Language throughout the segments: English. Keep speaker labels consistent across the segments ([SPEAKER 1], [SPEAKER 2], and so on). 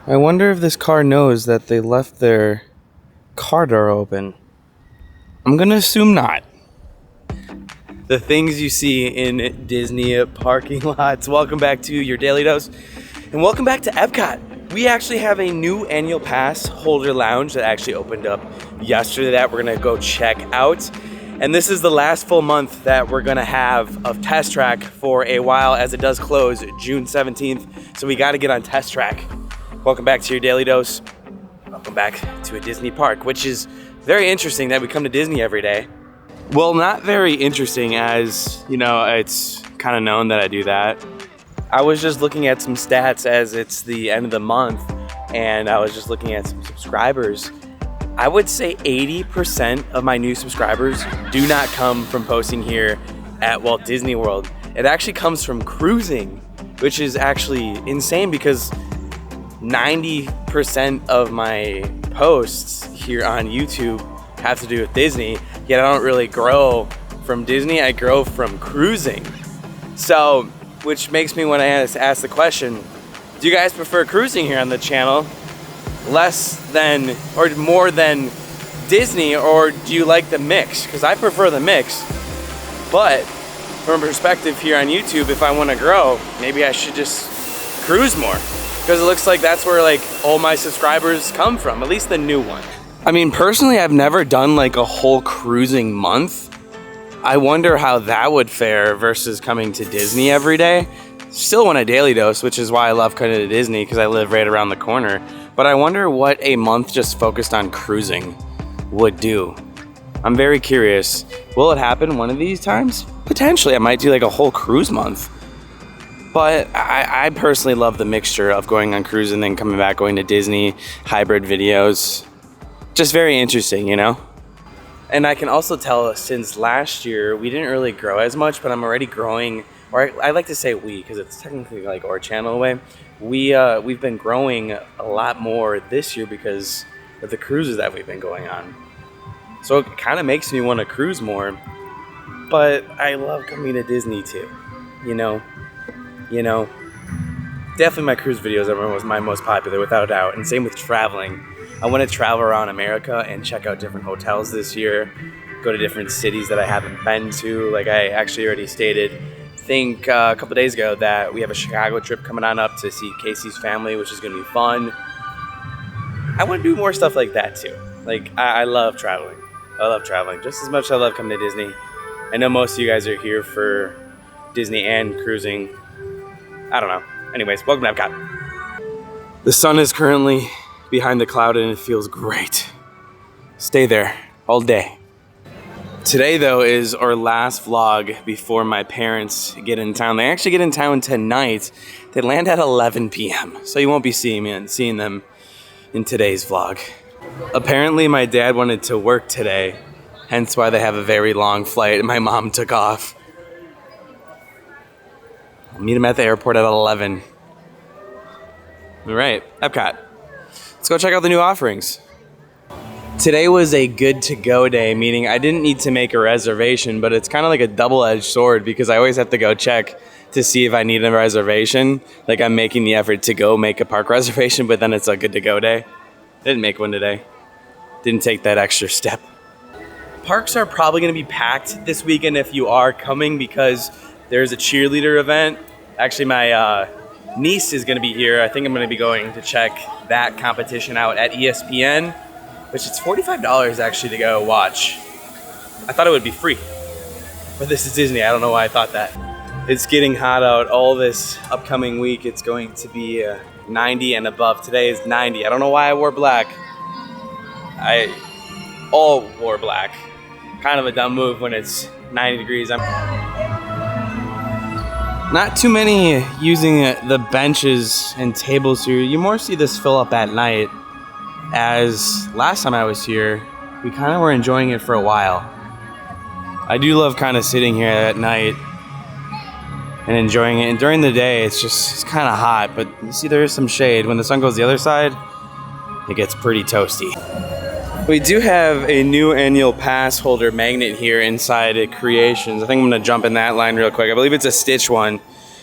[SPEAKER 1] I wonder if this car knows that they left their car door open. I'm gonna assume not. The things you see in Disney parking lots. Welcome back to your Daily Dose, and welcome back to Epcot. We actually have a new annual pass holder lounge that actually opened up yesterday that we're gonna go check out. And this is the last full month that we're gonna have of Test Track for a while, as it does close June 17th. So we gotta get on Test Track. Welcome back to your Daily Dose. Welcome back to a Disney park, which is very interesting that we come to Disney every day. Well, not very interesting, as you know, it's kind of known that I do that. I was just looking at some stats as it's the end of the month, and I was just looking at some subscribers. I would say 80% of my new subscribers do not come from posting here at Walt Disney World. It actually comes from cruising, which is actually insane because 90% of my posts here on YouTube have to do with Disney, yet I don't really grow from Disney, I grow from cruising. So, which makes me want to ask the question, do you guys prefer cruising here on the channel less than or more than Disney, or do you like the mix? Because I prefer the mix, but from a perspective here on YouTube, if I want to grow, maybe I should just cruise more, because it looks like that's where like all my subscribers come from, at least the new one. I mean, personally, I've never done like a whole cruising month. I wonder how that would fare versus coming to Disney every day. Still want a daily dose, which is why I love coming to Disney, because I live right around the corner. But I wonder what a month just focused on cruising would do. I'm very curious. Will it happen one of these times? Potentially, I might do like a whole cruise month. But I personally love the mixture of going on cruise and then coming back, going to Disney, hybrid videos. Just very interesting, you know? And I can also tell since last year, we didn't really grow as much, but I'm already growing, or I like to say we, because it's technically like our channel away. We've been growing a lot more this year because of the cruises that we've been going on. So it kind of makes me want to cruise more, but I love coming to Disney too, you know? Definitely my cruise videos are my most popular, without a doubt, and same with traveling. I want to travel around America and check out different hotels this year, go to different cities that I haven't been to. Like I actually already stated, I think a couple days ago, that we have a Chicago trip coming on up to see Casey's family, which is going to be fun. I want to do more stuff like that too. Like I love traveling. I love traveling just as much as I love coming to Disney. I know most of you guys are here for Disney and cruising. I don't know. Anyways, welcome to Epcot. The sun is currently behind the cloud and it feels great. Stay there all day. Today though is our last vlog before my parents get in town. They actually get in town tonight. They land at 11 p.m. So you won't be seeing them in today's vlog. Apparently my dad wanted to work today, hence why they have a very long flight and my mom took off. I'll meet him at the airport at 11. All right, Epcot. Let's go check out the new offerings. Today was a good to go day, meaning I didn't need to make a reservation, but it's kind of like a double-edged sword because I always have to go check to see if I need a reservation. Like I'm making the effort to go make a park reservation, but then it's a good to go day. Didn't make one today. Didn't take that extra step. Parks are probably going to be packed this weekend if you are coming, because there's a cheerleader event. Actually, my niece is going to be here. I think I'm going to be going to check that competition out at ESPN, which it's $45 actually to go watch. I thought it would be free, but this is Disney. I don't know why I thought that. It's getting hot out all this upcoming week. It's going to be 90 and above. Today is 90. I don't know why I wore black. I all wore black. Kind of a dumb move when it's 90 degrees. Not too many using the benches and tables here. You more see this fill up at night, as last time I was here, we kind of were enjoying it for a while. I do love kind of sitting here at night and enjoying it. And during the day, it's kind of hot, but you see there is some shade. When the sun goes the other side, it gets pretty toasty. We do have a new annual pass holder magnet here inside at Creations. I think I'm gonna jump in that line real quick. I believe it's a Stitch one.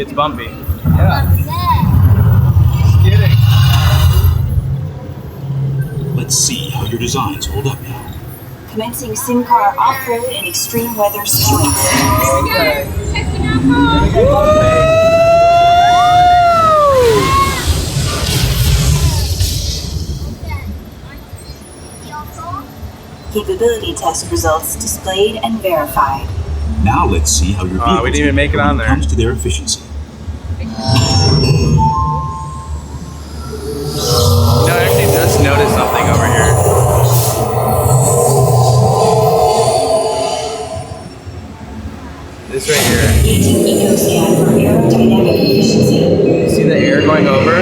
[SPEAKER 1] It's bumpy.
[SPEAKER 2] Yeah. Just kidding.
[SPEAKER 3] Let's see how your designs hold up now.
[SPEAKER 4] Commencing sim car off-road and extreme weather sports.
[SPEAKER 2] Okay.
[SPEAKER 4] Capability test results displayed and verified.
[SPEAKER 3] Now let's see how your vehicles
[SPEAKER 1] we didn't even make it on
[SPEAKER 3] when
[SPEAKER 1] there.
[SPEAKER 3] comes to their efficiency.
[SPEAKER 1] No, I actually just noticed something over here. This right here.
[SPEAKER 4] Eco scan for aerodynamic efficiency.
[SPEAKER 1] See the air going over?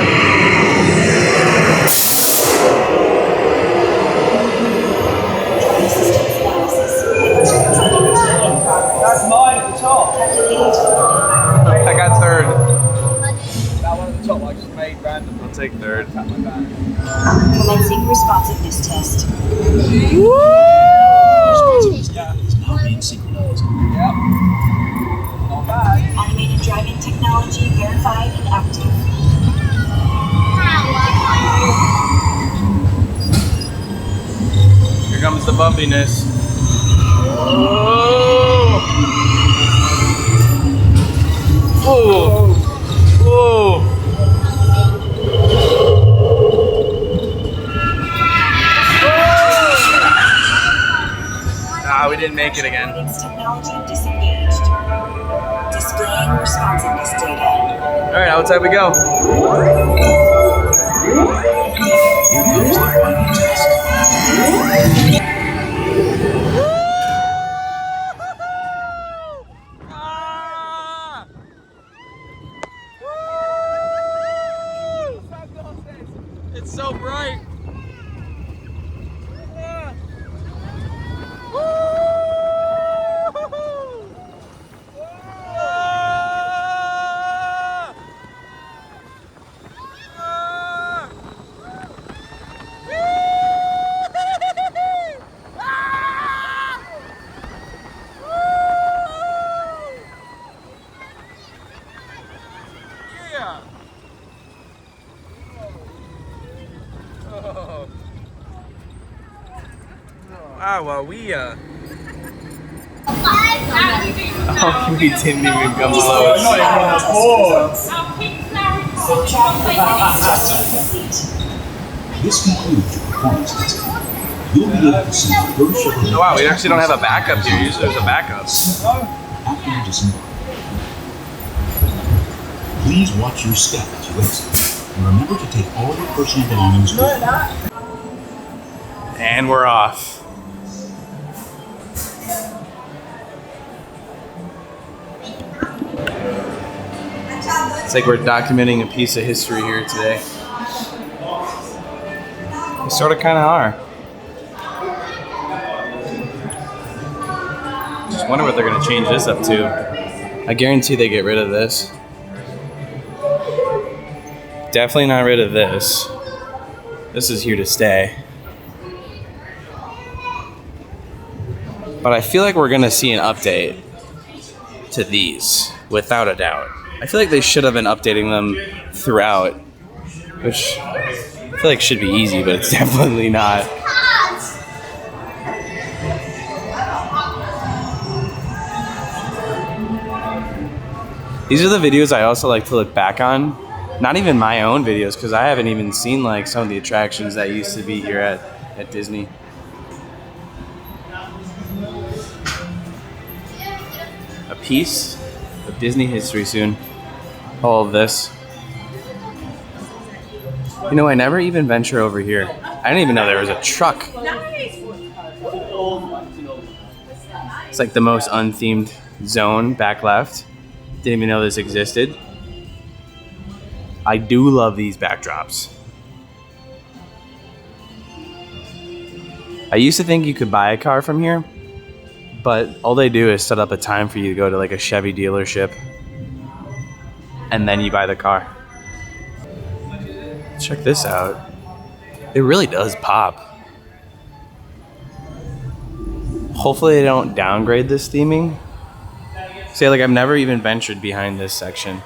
[SPEAKER 4] Drive systems analysis.
[SPEAKER 2] That's mine at the top.
[SPEAKER 4] Calculating
[SPEAKER 1] I got third.
[SPEAKER 2] That one at the top I just made random.
[SPEAKER 1] I'll take third.
[SPEAKER 2] Tap my back.
[SPEAKER 4] commencing responsiveness test.
[SPEAKER 3] Responsiveness data is now being synchronized.
[SPEAKER 2] Yep. Not bad.
[SPEAKER 4] Animated driving technology verified and active.
[SPEAKER 1] Here comes the bumpiness. Whoa! Whoa! We didn't make it again.
[SPEAKER 4] Technology disengaged. Displaying responsiveness data.
[SPEAKER 1] All right, outside we go.
[SPEAKER 3] Here comes the final test.
[SPEAKER 1] It's so bright. Well, we we didn't even come close.
[SPEAKER 2] Not even on the board.
[SPEAKER 3] This concludes your performance testing. You'll be able to see your Chevrolet.
[SPEAKER 1] Oh, wow, we actually don't have a backup here. Usually there's a backup.
[SPEAKER 3] After you disembark. Please watch your step as you exit. And remember to take all your personal belongings with you.
[SPEAKER 1] And we're off. It's like we're documenting a piece of history here today. We sort of kind of are. Just wonder what they're going to change this up to. I guarantee they get rid of this. Definitely not rid of this. This is here to stay. But I feel like we're going to see an update to these, without a doubt. I feel like they should have been updating them throughout, which I feel like should be easy, but it's definitely not. These are the videos I also like to look back on. Not even my own videos, because I haven't even seen like some of the attractions that used to be here at Disney. A piece of Disney history soon. All of this. You know, I never even venture over here. I didn't even know there was a truck. It's like the most unthemed zone back left. Didn't even know this existed. I do love these backdrops. I used to think you could buy a car from here, but all they do is set up a time for you to go to like a Chevy dealership, and then you buy the car. Check this out. It really does pop. Hopefully they don't downgrade this theming. See, like I've never even ventured behind this section.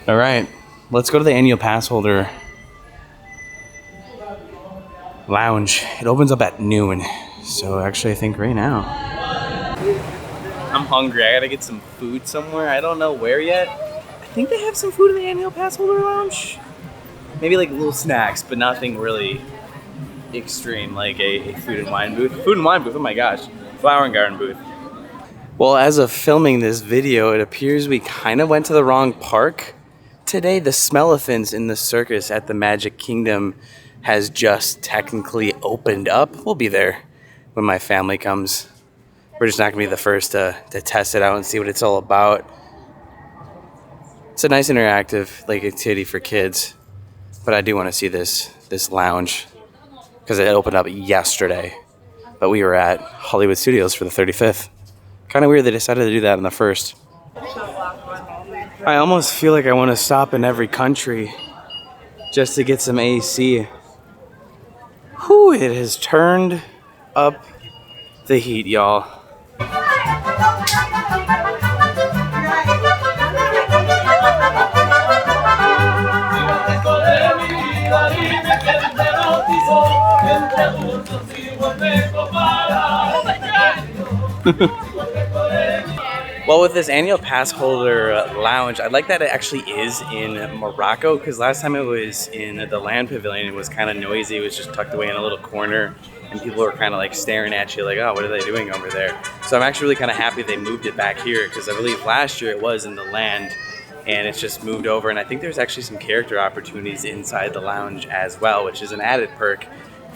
[SPEAKER 1] All right, let's go to the annual Passholder Lounge. It opens up at noon, so actually I think right now. I'm hungry. I gotta get some food somewhere. I don't know where yet. I think they have some food in the annual Passholder Lounge. Maybe like little snacks, but nothing really extreme like a food and wine booth. Food and wine booth, oh my gosh. Flower and garden booth. Well, as of filming this video, it appears we kind of went to the wrong park. Today, the Smell-a-Thins in the circus at the Magic Kingdom has just technically opened up. We'll be there when my family comes. We're just not gonna be the first to test it out and see what it's all about. It's a nice interactive like activity for kids, but I do want to see this lounge because it opened up yesterday. But we were at Hollywood Studios for the 35th. Kind of weird they decided to do that on the 1st. I almost feel like I want to stop in every country just to get some AC. Whew, it has turned up the heat, y'all. Well, with this annual Passholder Lounge, I like that it actually is in Morocco, because last time it was in the Land Pavilion, it was kind of noisy. It was just tucked away in a little corner, and people were kind of like staring at you like, oh, what are they doing over there? So I'm actually really kind of happy they moved it back here, because I believe last year it was in the Land, and it's just moved over. And I think there's actually some character opportunities inside the lounge as well, which is an added perk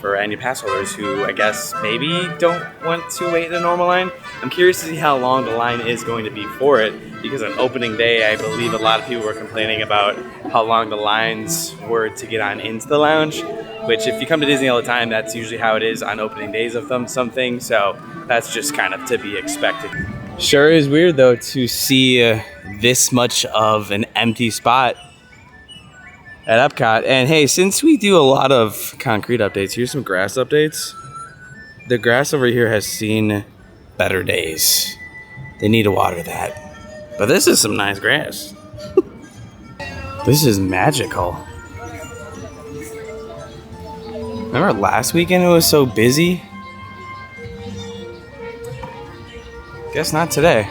[SPEAKER 1] for annual pass holders who I guess maybe don't want to wait in a normal line. I'm curious to see how long the line is going to be for it, because on opening day I believe a lot of people were complaining about how long the lines were to get on into the lounge, which if you come to Disney all the time, that's usually how it is on opening days of something, so that's just kind of to be expected. Sure is weird though to see this much of an empty spot at Epcot. And hey, since we do a lot of concrete updates, here's some grass updates. The grass over here has seen better days. They need to water that. But this is some nice grass. This is magical. Remember last weekend it was so busy? Guess not today.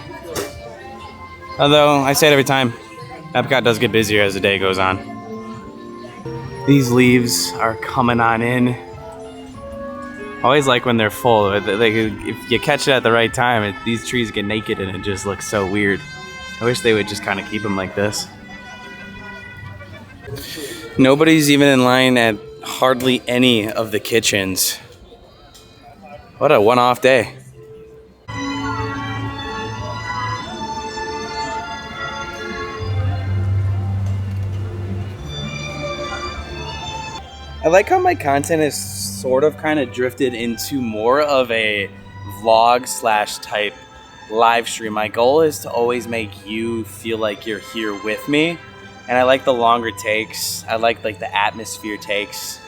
[SPEAKER 1] Although, I say it every time, Epcot does get busier as the day goes on. These leaves are coming on in. I always like when they're full. Like, if you catch it at the right time, these trees get naked and it just looks so weird. I wish they would just kind of keep them like this. Nobody's even in line at hardly any of the kitchens. What a one-off day. I like how my content is sort of kind of drifted into more of a vlog slash type live stream. My goal is to always make you feel like you're here with me. And I like the longer takes. I like the atmosphere takes.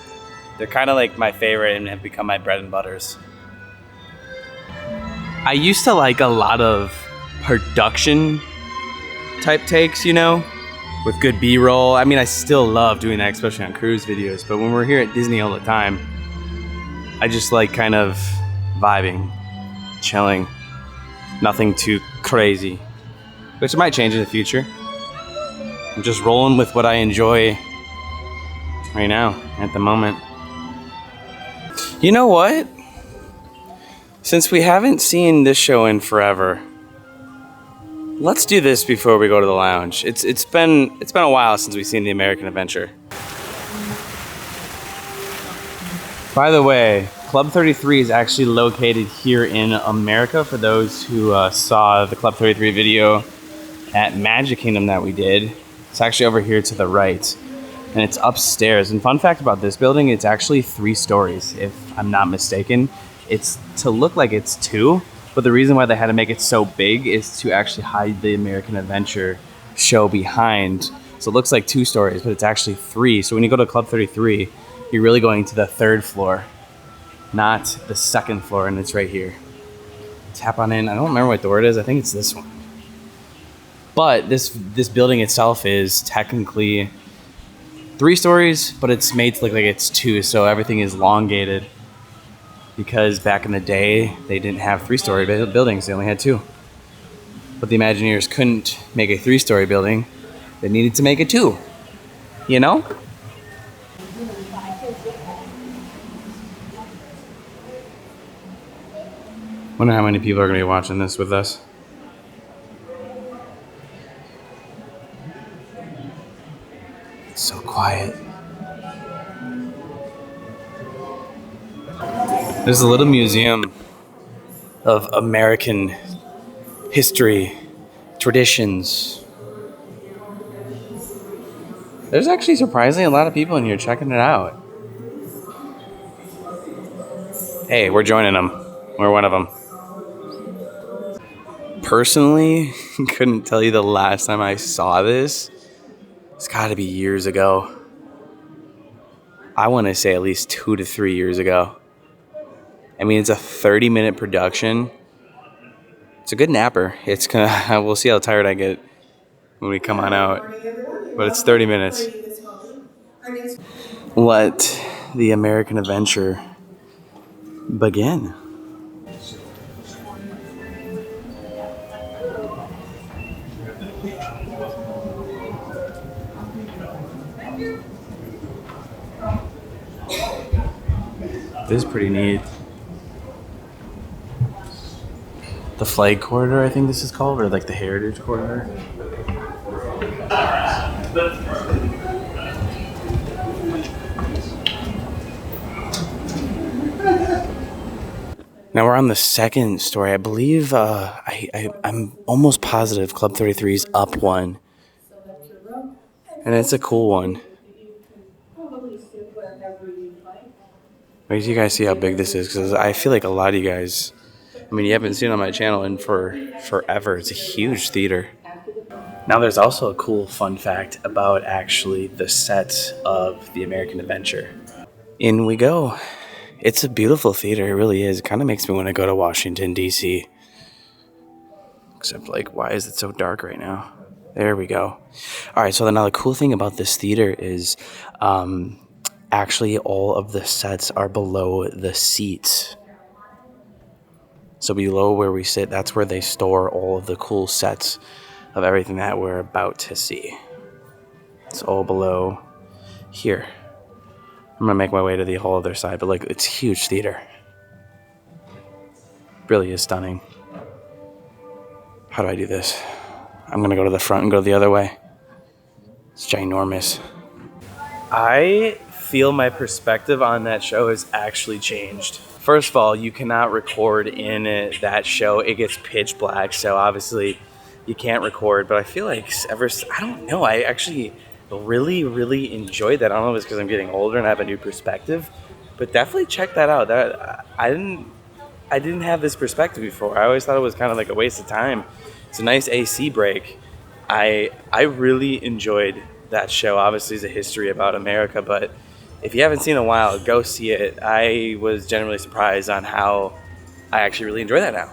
[SPEAKER 1] They're kind of like my favorite and have become my bread and butters. I used to like a lot of production type takes, you know? With good B-roll. I mean, I still love doing that, especially on cruise videos, but when we're here at Disney all the time, I just like kind of vibing, chilling, nothing too crazy, which might change in the future. I'm just rolling with what I enjoy right now, at the moment. You know what? Since we haven't seen this show in forever, let's do this before we go to the lounge. It's been a while since we've seen the American Adventure. By the way, Club 33 is actually located here in America. For those who saw the Club 33 video at Magic Kingdom that we did, it's actually over here to the right, and it's upstairs. And fun fact about this building, it's actually 3 stories, if I'm not mistaken. It's to look like it's 2. But the reason why they had to make it so big is to actually hide the American Adventure show behind. So it looks like 2 stories, but it's actually 3. So when you go to Club 33, you're really going to the 3rd floor, not the 2nd floor, and it's right here. Tap on in. I don't remember what door it is. I think it's this one. But this building itself is technically 3 stories, but it's made to look like it's 2, so everything is elongated. Because back in the day, they didn't have 3-story buildings; they only had 2. But the Imagineers couldn't make a 3-story building; they needed to make it 2. You know? Wonder how many people are going to be watching this with us. It's so quiet. There's a little museum of American history, traditions. There's actually surprisingly a lot of people in here checking it out. Hey, we're joining them. We're one of them. Personally, couldn't tell you the last time I saw this. It's got to be years ago. I want to say at least 2 to 3 years ago. I mean, it's a 30-minute production. It's a good napper. It's gonna. We'll see how tired I get when we come on out. But it's 30 minutes. Let the American adventure begin. This is pretty neat. The Flag Corridor, I think this is called, or like the Heritage Corridor. Now we're on the 2nd story. I believe I'm almost positive Club 33 is up one. And it's a cool one. Wait till you guys see how big this is, because I feel like a lot of you guys, I mean, you haven't seen it on my channel in forever. It's a huge theater. Now there's also a cool fun fact about actually the sets of the American Adventure. In we go. It's a beautiful theater, it really is. It kind of makes me want to go to Washington, D.C. Except, like, why is it so dark right now? There we go. All right, so now the cool thing about this theater is actually all of the sets are below the seats. So below where we sit, that's where they store all of the cool sets of everything that we're about to see. It's all below here. I'm gonna make my way to the whole other side, but like, it's a huge theater. Really is stunning. How do I do this? I'm gonna go to the front and go the other way. It's ginormous. I feel my perspective on that show has actually changed. First of all, you cannot record in that show. It gets pitch black, so obviously you can't record. But I feel like I don't know, I actually really enjoyed that. I don't know if it's because I'm getting older and I have a new perspective, but definitely check that out. I didn't have this perspective before. I always thought it was kind of like a waste of time. It's a nice AC break. I really enjoyed that show. Obviously, it's a history about America, but if you haven't seen it in a while, go see it. I was generally surprised on how I actually really enjoy that now.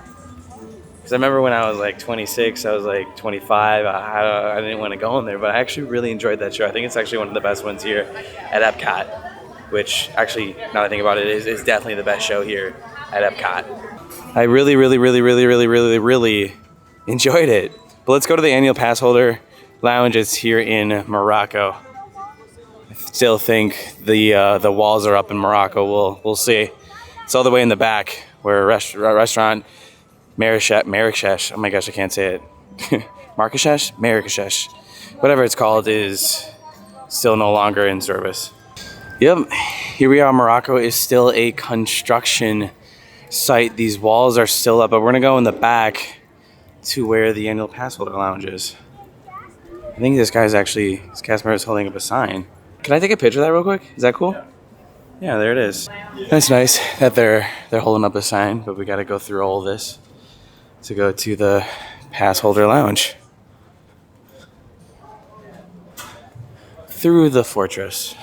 [SPEAKER 1] Because I remember when I was like 26, I was like 25, I didn't want to go in there, but I actually really enjoyed that show. I think it's actually one of the best ones here at Epcot, which actually, now that I think about it, is definitely the best show here at Epcot. I really enjoyed it. But let's go to the annual Passholder Lounge. It's here in Morocco. I still think the walls are up in Morocco. We'll see. It's all the way in the back where restaurant Marrakesh. Oh my gosh, I can't say it. Marrakesh, whatever it's called, is still no longer in service. Yep, here we are. Morocco is still a construction site. These walls are still up, but we're gonna go in the back to where the annual Passholder Lounge is. I think this cast member is holding up a sign. Can I take a picture of that real quick? Is that cool? Yeah, there it is. That's nice that they're holding up a sign, but we got to go through all this to go to the Passholder Lounge. Through the fortress.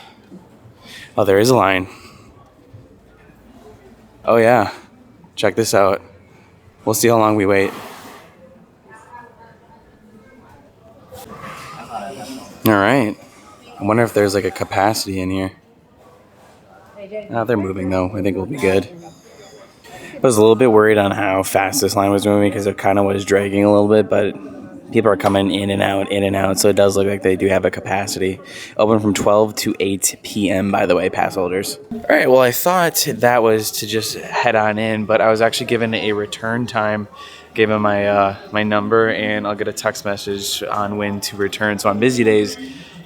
[SPEAKER 1] Oh, there is a line. Oh yeah, check this out. We'll see how long we wait. All right. I wonder if there's like a capacity in here. They're moving though. I think we'll be good. I was a little bit worried on how fast this line was moving because it kind of was dragging a little bit, but people are coming in and out, so it does look like they do have a capacity. Open from 12 to 8 p.m., by the way, pass holders. All right, well, I thought that was to just head on in, but I was actually given a return time. Gave them my number, and I'll get a text message on when to return. So on busy days,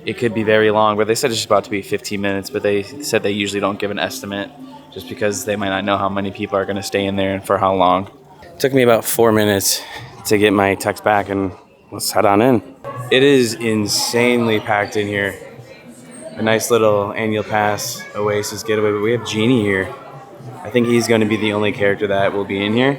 [SPEAKER 1] it could be very long, but they said it's just about to be 15 minutes, but they said they usually don't give an estimate just because they might not know how many people are going to stay in there and for how long. It took me about 4 minutes to get my text back, and let's head on in. It is insanely packed in here. A nice little annual pass Oasis getaway, but we have Genie here. I think he's going to be the only character that will be in here.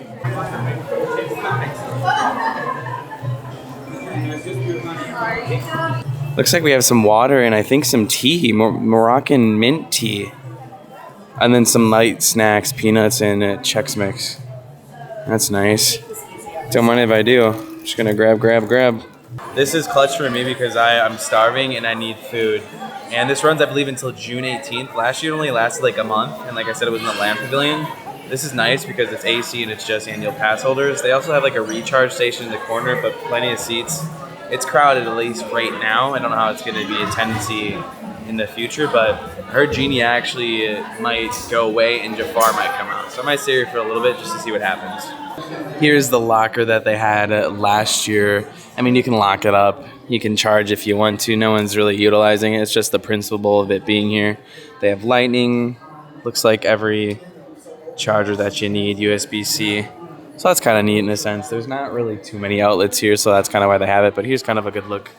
[SPEAKER 1] Looks like we have some water and I think some tea, Moroccan mint tea. And then some light snacks, peanuts and Chex Mix. That's nice. Don't mind if I do. I'm just gonna grab. This is clutch for me because I'm starving and I need food. And this runs, I believe, until June 18th. Last year it only lasted like a month. And like I said, it was in the Lamb Pavilion. This is nice because it's AC and it's just annual pass holders. They also have like a recharge station in the corner, but plenty of seats. It's crowded at least right now. I don't know how it's gonna be a tendency in the future, but I heard Genie actually might go away and Jafar might come out. So I might stay here for a little bit just to see what happens. Here's the locker that they had last year. I mean, you can lock it up. You can charge if you want to. No one's really utilizing it. It's just the principle of it being here. They have lightning. Looks like every charger that you need, USB-C. So that's kind of neat in a sense. There's not really too many outlets here, so that's kind of why they have it. But here's kind of a good look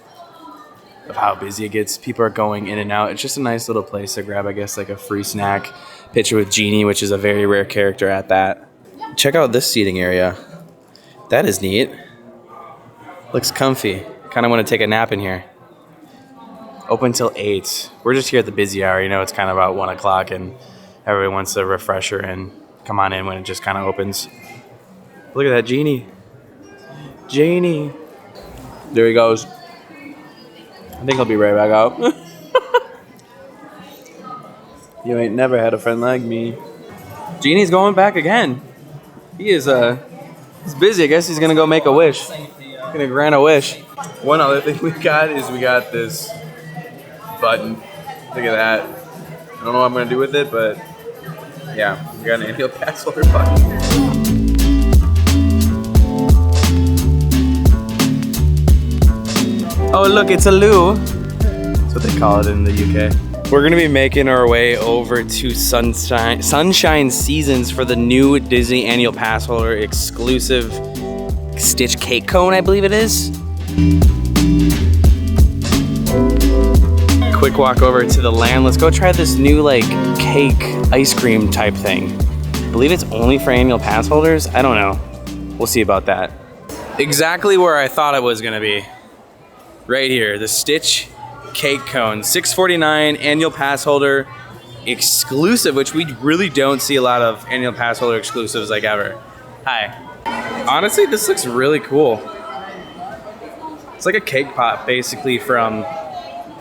[SPEAKER 1] of how busy it gets. People are going in and out. It's just a nice little place to grab, I guess, like a free snack. Picture with Genie, which is a very rare character at that. Check out this seating area. That is neat. Looks comfy. Kind of want to take a nap in here. Open till 8. We're just here at the busy hour. You know, it's kind of about 1 o'clock and everybody wants a refresher and come on in when it just kind of opens. Look at that Genie. Genie. There he goes. I think he'll be right back out. You ain't never had a friend like me. Genie's going back again. He is he's busy. I guess he's gonna go make a wish. Gonna grant a wish. One other thing we got is we got this button. Look at that. I don't know what I'm gonna do with it, but yeah, we got an annual pass holder button. Oh look, it's a loo. That's what they call it in the UK. We're gonna be making our way over to Sunshine Seasons for the new Disney annual pass holder exclusive Stitch cake cone, I believe it is. Quick walk over to the land. Let's go try this new like cake ice cream type thing. I believe it's only for annual pass holders. I don't know. We'll see about that. Exactly where I thought it was gonna be. Right here, the Stitch cake cone, $6.49 annual pass holder exclusive, which we really don't see a lot of annual pass holder exclusives like ever. Hi. Honestly, this looks really cool. It's like a cake pop basically from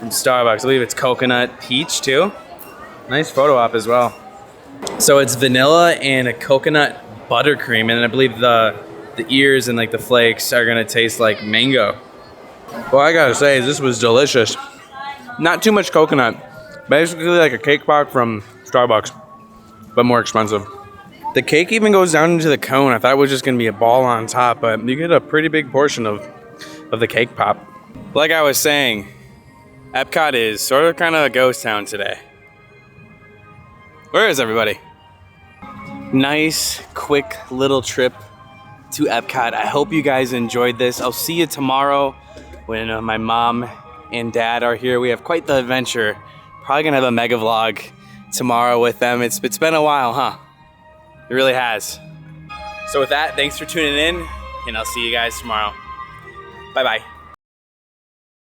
[SPEAKER 1] Starbucks. I believe it's coconut peach too. Nice photo op as well. So it's vanilla and a coconut buttercream, and I believe the ears and like the flakes are gonna taste like mango. Well, I gotta say, this was delicious. Not too much coconut. Basically like a cake pop from Starbucks, but more expensive. The cake even goes down into the cone. I thought it was just gonna be a ball on top, but you get a pretty big portion of the cake pop. Like I was saying, Epcot is sort of kind of a ghost town today. Where is everybody? Nice, quick little trip to Epcot. I hope you guys enjoyed this. I'll see you tomorrow when my mom and dad are here. We have quite the adventure. Probably gonna have a mega vlog tomorrow with them. It's been a while, huh? It really has. So with that, thanks for tuning in, and I'll see you guys tomorrow. Bye-bye.